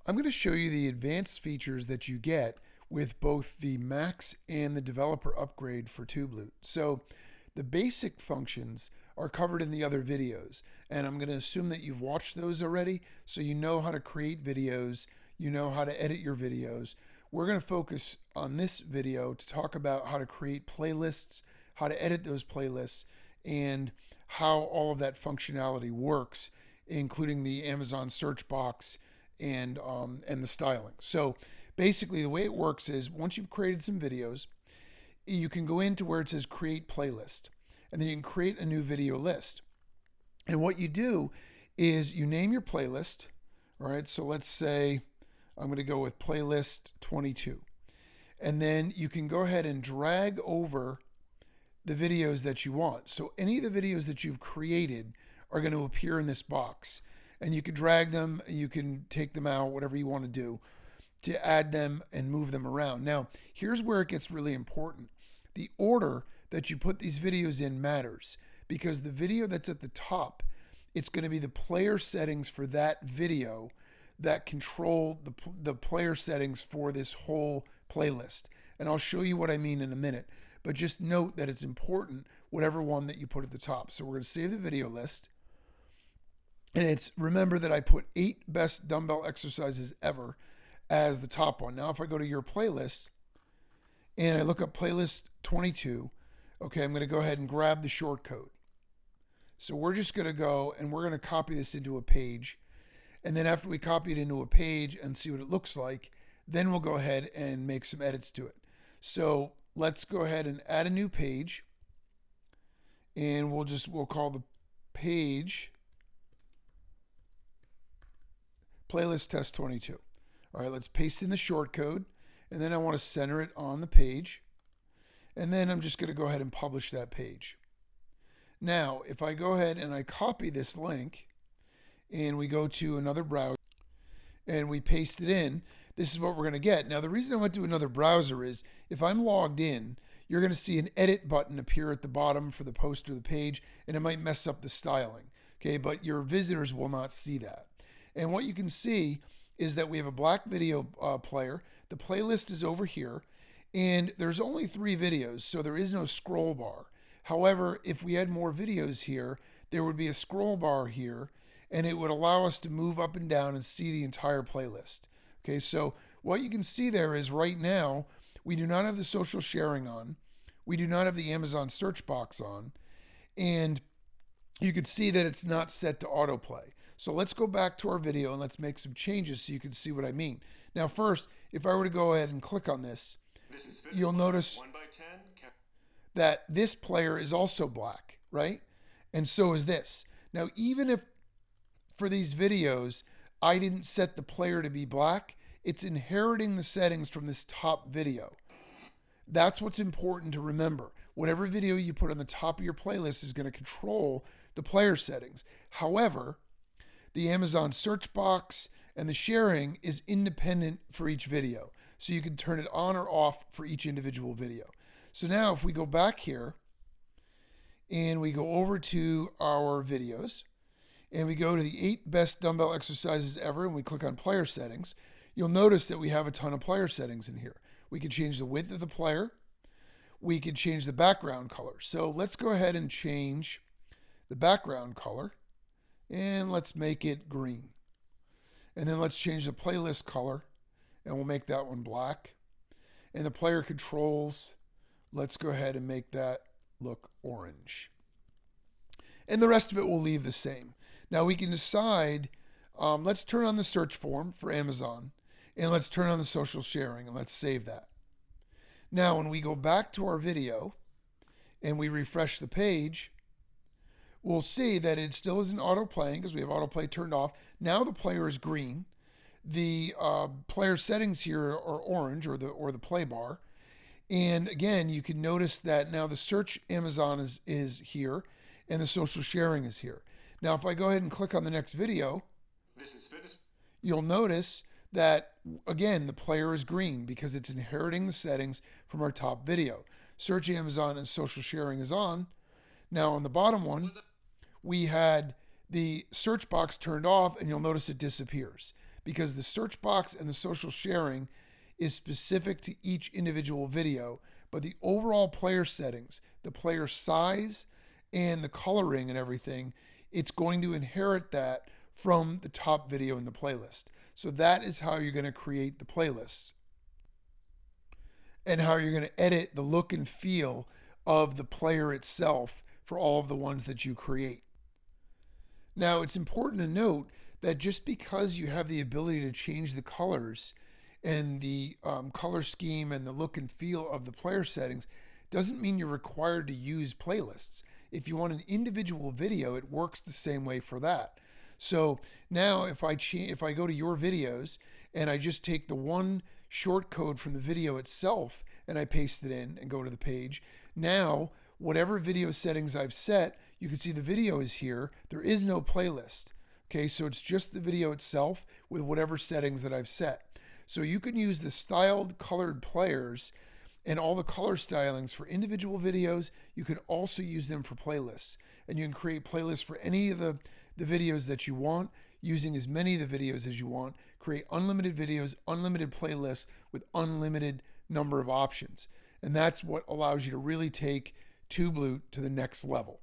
I'm going to show you the advanced features that you get with both the Max and the developer upgrade for TubeLoot. So the basic functions are covered in the other videos, and I'm going to assume that you've watched those already, so you know how to create videos, you know how to edit your videos. We're going to focus on this video to talk about how to create playlists, how to edit those playlists, and how all of that functionality works, including the Amazon search box and the styling. So basically the way it works is once you've created some videos, you can go into where it says create playlist, and then you can create a new video list. And what you do is you name your playlist. All right, so let's say I'm going to go with playlist 22. And then you can go ahead and drag over the videos that you want. So any of the videos that you've created are going to appear in this box. And you can drag them, you can take them out, whatever you want to do to add them and move them around. Now, here's where it gets really important. The order that you put these videos in matters, because the video that's at the top, it's going to be the player settings for that video that control the player settings for this whole playlist. And I'll show you what I mean in a minute. But just note that it's important, whatever one that you put at the top. So we're going to save the video list. And it's, remember that I put 8 best dumbbell exercises ever as the top one. Now, if I go to your playlist and I look up playlist 22, okay, I'm going to go ahead and grab the short code. So we're just going to go and we're going to copy this into a page. And then after we copy it into a page and see what it looks like, then we'll go ahead and make some edits to it. So let's go ahead and add a new page. And we'll call the page playlist test 22. All right, let's paste in the short code, and then I want to center it on the page. And then I'm just going to go ahead and publish that page. Now, if I go ahead and I copy this link and we go to another browser and we paste it in, this is what we're going to get. Now, the reason I went to another browser is if I'm logged in, you're going to see an edit button appear at the bottom for the post or the page, and it might mess up the styling. Okay, but your visitors will not see that. And what you can see is that we have a black video player. The playlist is over here, and there's only 3 videos, so there is no scroll bar. However, if we had more videos here, there would be a scroll bar here, and it would allow us to move up and down and see the entire playlist. Okay, so what you can see there is right now, we do not have the social sharing on. We do not have the Amazon search box on, and you can see that it's not set to autoplay. So let's go back to our video and let's make some changes so you can see what I mean. Now first, if I were to go ahead and click on this, you'll notice that this player is also black, right? And so is this. Now, even if for these videos, I didn't set the player to be black, it's inheriting the settings from this top video. That's what's important to remember. Whatever video you put on the top of your playlist is going to control the player settings. However, the Amazon search box and the sharing is independent for each video. So you can turn it on or off for each individual video. So now if we go back here and we go over to our videos and we go to the 8 best dumbbell exercises ever and we click on player settings, you'll notice that we have a ton of player settings in here. We can change the width of the player. We can change the background color. So let's go ahead and change the background color. And let's make it green. And then let's change the playlist color, and we'll make that one black. And the player controls, let's go ahead and make that look orange. And the rest of it will leave the same. Now we can decide, let's turn on the search form for Amazon, and let's turn on the social sharing, and let's save that. Now when we go back to our video, and we refresh the page, we'll see that it still isn't auto playing because we have autoplay turned off. Now the player is green. The player settings here are orange, or the play bar. And again, you can notice that now the search Amazon is here and the social sharing is here. Now, if I go ahead and click on the next video, you'll notice that again, the player is green because it's inheriting the settings from our top video. Search Amazon and social sharing is on. Now on the bottom one, we had the search box turned off, and you'll notice it disappears because the search box and the social sharing is specific to each individual video, but the overall player settings, the player size, and the coloring and everything, it's going to inherit that from the top video in the playlist. So that is how you're going to create the playlists and how you're going to edit the look and feel of the player itself for all of the ones that you create. Now, it's important to note that just because you have the ability to change the colors and the color scheme and the look and feel of the player settings doesn't mean you're required to use playlists. If you want an individual video, it works the same way for that. So now if I go to your videos and I just take the one short code from the video itself and I paste it in and go to the page, now whatever video settings I've set, you can see the video is here. There is no playlist. Okay, so it's just the video itself with whatever settings that I've set. So you can use the styled colored players and all the color stylings for individual videos. You can also use them for playlists. And you can create playlists for any of the videos that you want, using as many of the videos as you want. Create unlimited videos, unlimited playlists with unlimited number of options. And that's what allows you to really take TubeLoot to the next level.